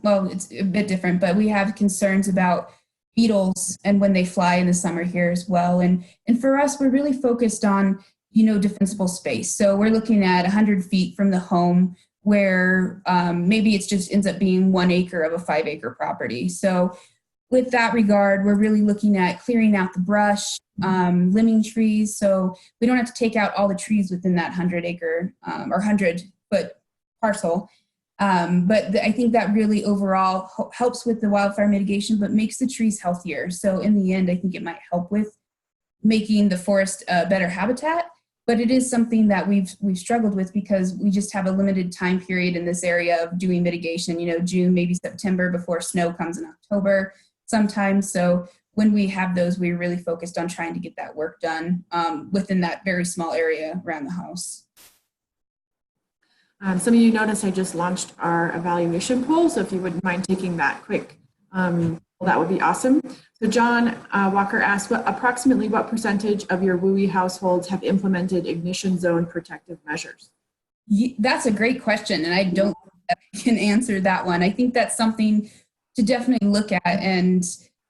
well, it's a bit different, but we have concerns about beetles and when they fly in the summer here as well. And for us, we're really focused on, defensible space. So we're looking at 100 feet from the home, where maybe it just ends up being 1 acre of a 5-acre property. So with that regard, we're really looking at clearing out the brush, limbing trees, so we don't have to take out all the trees within that 100-acre or 100-foot parcel. But I think that really overall helps with the wildfire mitigation, but makes the trees healthier. So in the end, I think it might help with making the forest a better habitat. But it is something that we've struggled with because we just have a limited time period in this area of doing mitigation, June, maybe September, before snow comes in October sometimes. So when we have those, we're really focused on trying to get that work done within that very small area around the house. Some of you noticed I just launched our evaluation poll, so if you wouldn't mind taking that quick, that would be awesome. So John Walker asked, approximately what percentage of your WUI households have implemented ignition zone protective measures? That's a great question, and I don't think that I can answer that one. I think that's something to definitely look at, and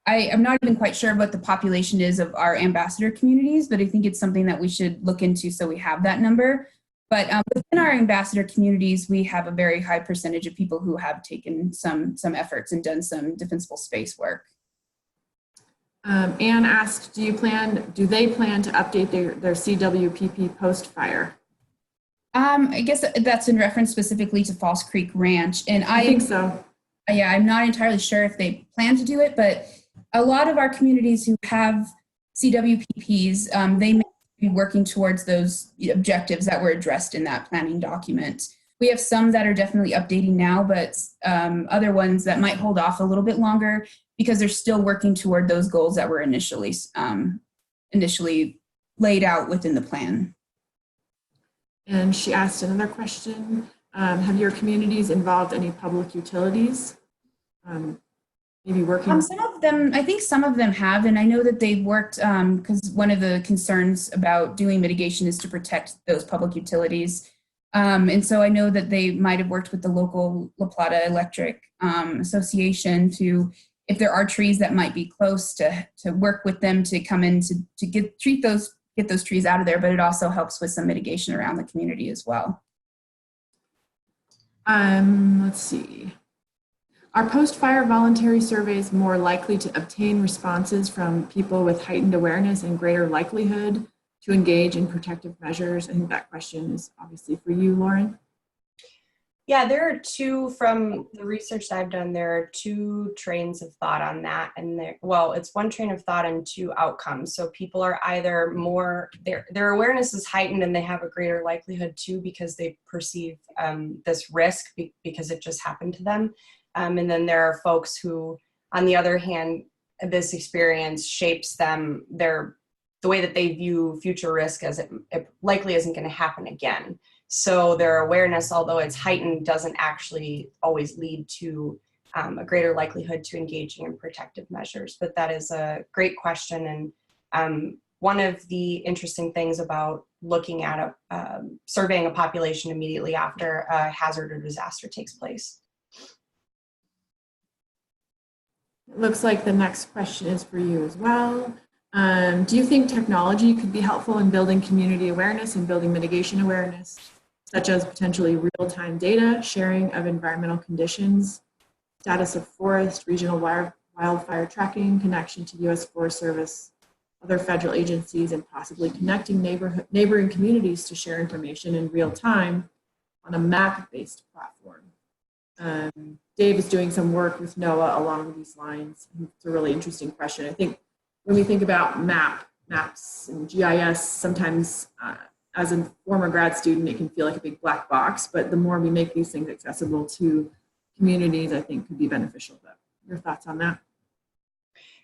I'm not even quite sure what the population is of our ambassador communities, but I think it's something that we should look into so we have that number. But within our ambassador communities, we have a very high percentage of people who have taken some efforts and done some defensible space work. Anne asked, do they plan to update their CWPP post-fire? I guess that's in reference specifically to False Creek Ranch. And I think so. Yeah, I'm not entirely sure if they plan to do it, but a lot of our communities who have CWPPs, they may be working towards those objectives that were addressed in that planning document. We have some that are definitely updating now, but other ones that might hold off a little bit longer because they're still working toward those goals that were initially laid out within the plan. And she asked another question. Have your communities involved any public utilities? Maybe working? Some of them, I think some of them have, and I know that they've worked because one of the concerns about doing mitigation is to protect those public utilities. And so I know that they might have worked with the local La Plata Electric Association to, if there are trees that might be close, to work with them to come in to get those trees out of there, but it also helps with some mitigation around the community as well. Let's see. Are post-fire voluntary surveys more likely to obtain responses from people with heightened awareness and greater likelihood to engage in protective measures? I think that question is obviously for you, Lauren. Yeah, there are two, from the research that I've done, there are two trains of thought on that. And it's one train of thought and two outcomes. So people are either more, their awareness is heightened and they have a greater likelihood too because they perceive this risk because it just happened to them. And then there are folks who, on the other hand, this experience shapes them, the way that they view future risk as it likely isn't going to happen again. So their awareness, although it's heightened, doesn't actually always lead to a greater likelihood to engaging in protective measures. But that is a great question. And one of the interesting things about looking at surveying a population immediately after a hazard or disaster takes place. It looks like the next question is for you as well. Do you think technology could be helpful in building community awareness and building mitigation awareness, such as potentially real-time data, sharing of environmental conditions, status of forest, regional wildfire tracking, connection to U.S. Forest Service, other federal agencies, and possibly connecting neighboring communities to share information in real time on a map-based platform? Dave is doing some work with NOAA along these lines. It's a really interesting question. I think when we think about maps and GIS, sometimes as a former grad student, it can feel like a big black box, but the more we make these things accessible to communities, I think could be beneficial. But your thoughts on that?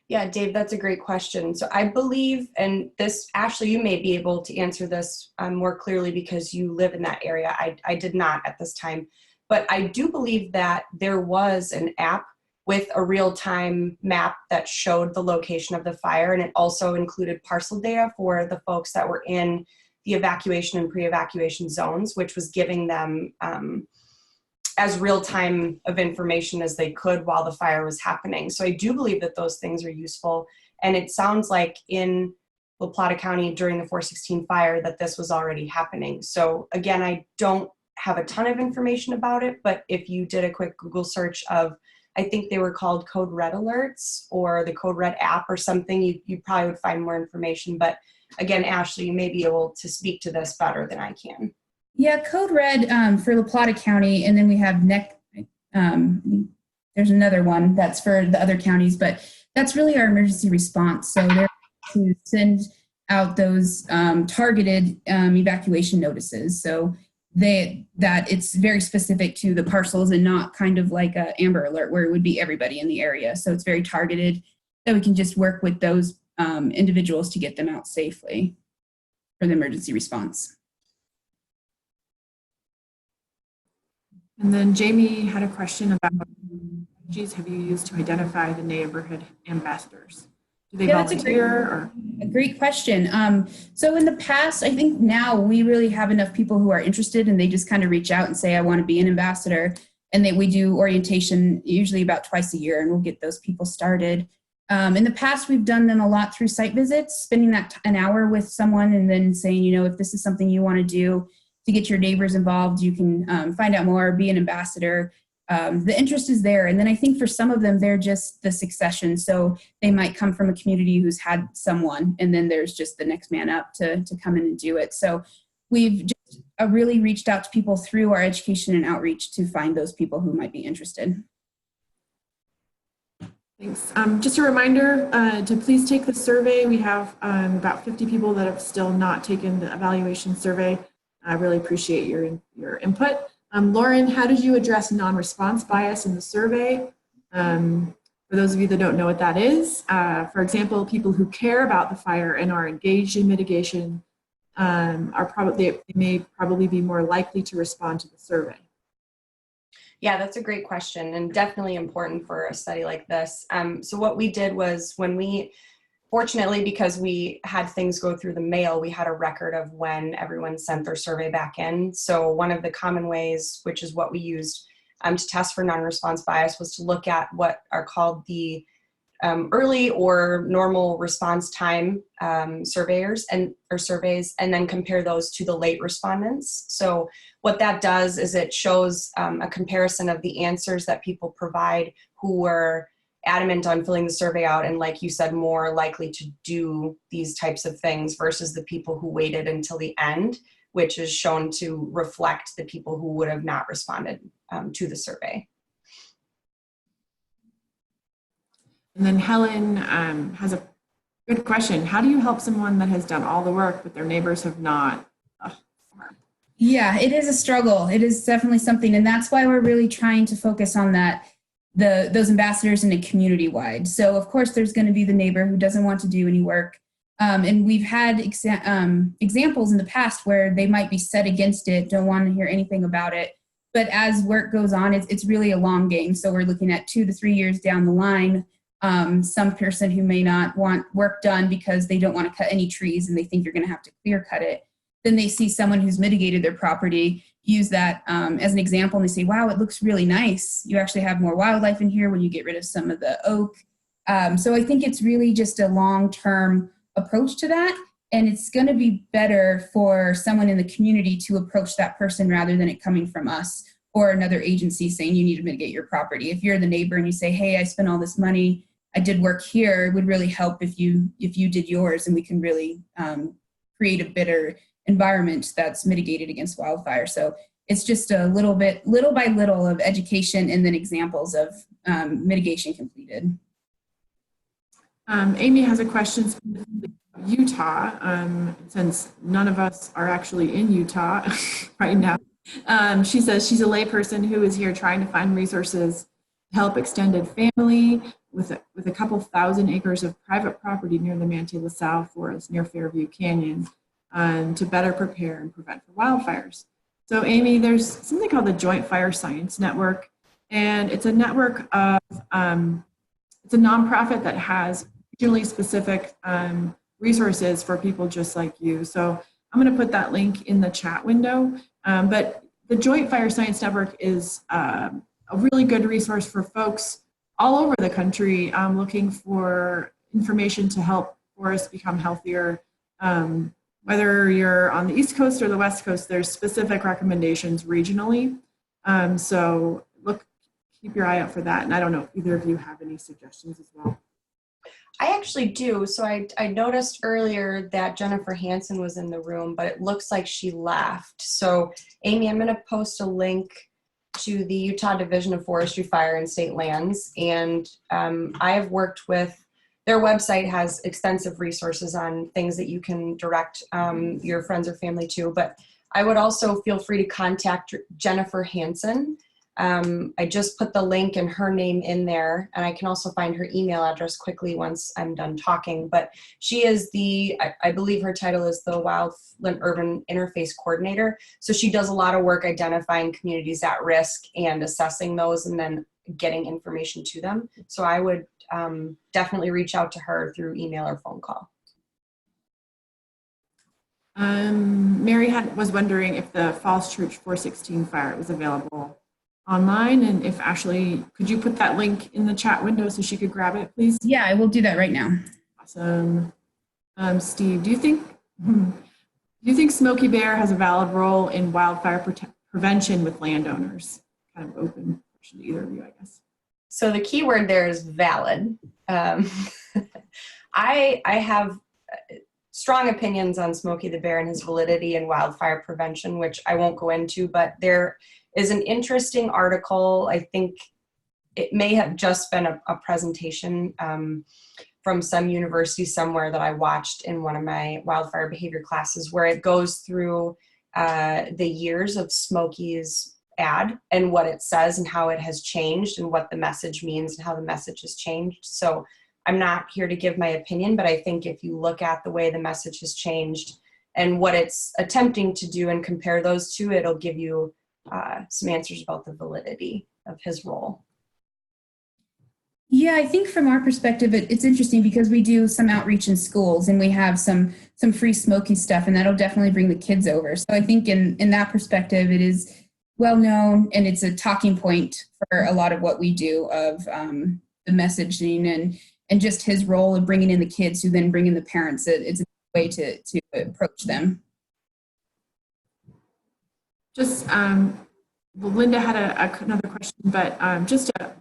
Yeah, Dave, that's a great question. So I believe, and this, Ashley, you may be able to answer this more clearly because you live in that area. I did not at this time. But I do believe that there was an app with a real-time map that showed the location of the fire, and it also included parcel data for the folks that were in the evacuation and pre-evacuation zones, which was giving them as real-time of information as they could while the fire was happening. So I do believe that those things are useful, and it sounds like in La Plata County during the 416 fire that this was already happening. So again, I don't have a ton of information about it, but if you did a quick Google search of, I think they were called Code Red alerts or the Code Red app or something, you probably would find more information. But again, Ashley, you may be able to speak to this better than I can. Yeah, Code Red for La Plata County, and then we have there's another one that's for the other counties, but that's really our emergency response. So they're to send out those targeted evacuation notices. So that it's very specific to the parcels and not kind of like a Amber Alert where it would be everybody in the area. So it's very targeted that we can just work with those individuals to get them out safely for the emergency response. And then Jamie had a question about what strategies have you used to identify the neighborhood ambassadors? Do they volunteer? A great question. So in the past, I think now we really have enough people who are interested and they just kind of reach out and say, I want to be an ambassador. And then we do orientation usually about twice a year and we'll get those people started. In the past, we've done them a lot through site visits, spending an hour with someone and then saying, you know, if this is something you want to do to get your neighbors involved, you can find out more, be an ambassador. The interest is there. And then I think for some of them, they're just the succession. So they might come from a community who's had someone, and then there's just the next man up to come in and do it. So we've just really reached out to people through our education and outreach to find those people who might be interested. Thanks. Just a reminder to please take the survey. We have about 50 people that have still not taken the evaluation survey. I really appreciate your input. Lauren, how did you address non-response bias in the survey? For those of you that don't know what that is, for example, people who care about the fire and are engaged in mitigation they may probably be more likely to respond to the survey. Yeah, that's a great question and definitely important for a study like this. So what we did was fortunately, because we had things go through the mail, we had a record of when everyone sent their survey back in. So one of the common ways, which is what we used to test for non-response bias, was to look at what are called the early or normal response time surveys, and then compare those to the late respondents. So what that does is it shows a comparison of the answers that people provide who were adamant on filling the survey out and, like you said, more likely to do these types of things versus the people who waited until the end, which is shown to reflect the people who would have not responded to the survey. And then Helen has a good question. How do you help someone that has done all the work but their neighbors have not? Yeah, it is a struggle. It is definitely something, and that's why we're really trying to focus on that, those ambassadors in a community-wide. So of course there's going to be the neighbor who doesn't want to do any work. And we've had examples in the past where they might be set against it, don't want to hear anything about it. But as work goes on, it's really a long game. So we're looking at 2 to 3 years down the line. Some person who may not want work done because they don't want to cut any trees and they think you're going to have to clear cut it. Then they see someone who's mitigated their property, use that as an example, and they say, wow, it looks really nice. You actually have more wildlife in here when you get rid of some of the oak. So I think it's really just a long-term approach to that. And it's going to be better for someone in the community to approach that person rather than it coming from us or another agency saying you need to mitigate your property. If you're the neighbor and you say, hey, I spent all this money, I did work here, it would really help if you did yours, and we can really create a better environment that's mitigated against wildfire. So it's just a little by little of education and then examples of mitigation completed. Amy has a question specifically about Utah, since none of us are actually in Utah right now. She says she's a layperson who is here trying to find resources to help extended family with a couple thousand acres of private property near the Manti La Salle Forest near Fairview Canyon to better prepare and prevent for wildfires. So Amy, there's something called the Joint Fire Science Network, and it's a network of, it's a nonprofit that has regionally specific resources for people just like you. So I'm going to put that link in the chat window, but the Joint Fire Science Network is a really good resource for folks all over the country looking for information to help forests become healthier. Whether you're on the East Coast or the West Coast, there's specific recommendations regionally. So keep your eye out for that. And I don't know if either of you have any suggestions as well. I actually do. So I noticed earlier that Jennifer Hansen was in the room, but it looks like she left. So Amy, I'm going to post a link to the Utah Division of Forestry, Fire, and State Lands. And I have worked with, their website has extensive resources on things that you can direct your friends or family to, but I would also feel free to contact Jennifer Hansen. I just put the link and her name in there, and I can also find her email address quickly once I'm done talking. But she is I believe her title is the Wildland Urban Interface Coordinator. So she does a lot of work identifying communities at risk and assessing those and then getting information to them. So I would definitely reach out to her through email or phone call. Mary was wondering if the Falls Church 416 fire was available online, and if Ashley, could you put that link in the chat window so she could grab it, please? Yeah, I will do that right now. Awesome. Steve, do you think Smokey Bear has a valid role in wildfire prevention with landowners? Kind of open question to either of you, I guess. So the key word there is valid. I have strong opinions on Smokey the Bear and his validity in wildfire prevention, which I won't go into, but there is an interesting article. I think it may have just been a presentation from some university somewhere that I watched in one of my wildfire behavior classes, where it goes through the years of Smokey's ad and what it says and how it has changed and what the message means and how the message has changed. So I'm not here to give my opinion, but I think if you look at the way the message has changed and what it's attempting to do and compare those two, it'll give you some answers about the validity of his role. Yeah, I think from our perspective, it's interesting because we do some outreach in schools and we have some free Smokey stuff, and that'll definitely bring the kids over. So I think in that perspective, it is well known, and it's a talking point for a lot of what we do of the messaging and just his role of bringing in the kids who then bring in the parents. It's a way to approach them. Just, Linda had another question, but just a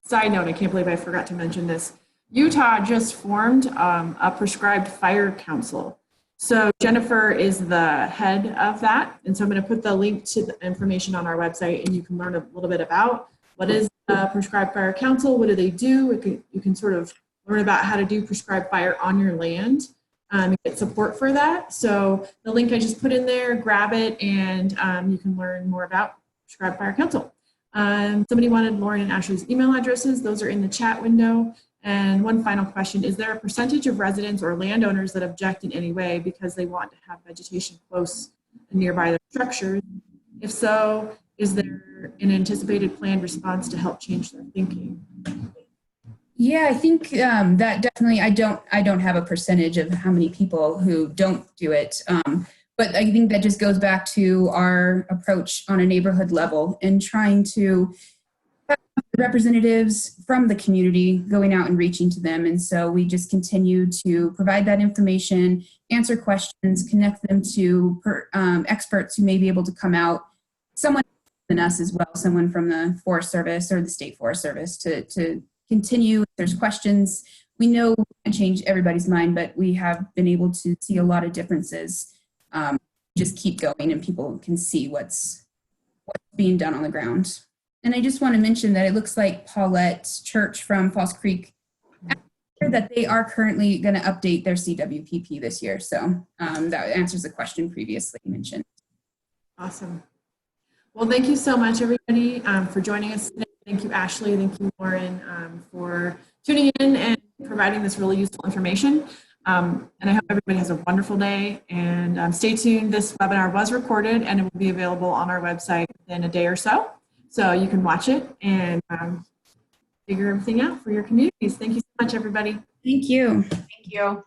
side note, I can't believe I forgot to mention this. Utah just formed a prescribed fire council. So Jennifer is the head of that. And so I'm going to put the link to the information on our website, and you can learn a little bit about what is the prescribed fire council, what do they do. You can sort of learn about how to do prescribed fire on your land and get support for that. So the link I just put in there, grab it, and you can learn more about prescribed fire council. Somebody wanted Lauren and Ashley's email addresses. Those are in the chat window. And one final question, is there a percentage of residents or landowners that object in any way because they want to have vegetation close and nearby their structures? If so, is there an anticipated planned response to help change their thinking? Yeah, I think that definitely, I don't have a percentage of how many people who don't do it. But I think that just goes back to our approach on a neighborhood level and trying to have representatives from the community going out and reaching to them. And so we just continue to provide that information, answer questions, connect them to experts who may be able to come out, someone than us as well, someone from the Forest Service or the State Forest Service to continue. If there's questions, we know we can't change everybody's mind, but we have been able to see a lot of differences. Just keep going and people can see what's being done on the ground. And I just want to mention that it looks like Paulette Church from Falls Creek, that they are currently going to update their CWPP this year. So that answers the question previously mentioned. Awesome. Well, thank you so much, everybody, for joining us today. Thank you, Ashley. Thank you, Lauren, for tuning in and providing this really useful information. And I hope everybody has a wonderful day, and stay tuned. This webinar was recorded and it will be available on our website in a day or so. So you can watch it and figure everything out for your communities. Thank you so much, everybody. Thank you. Thank you.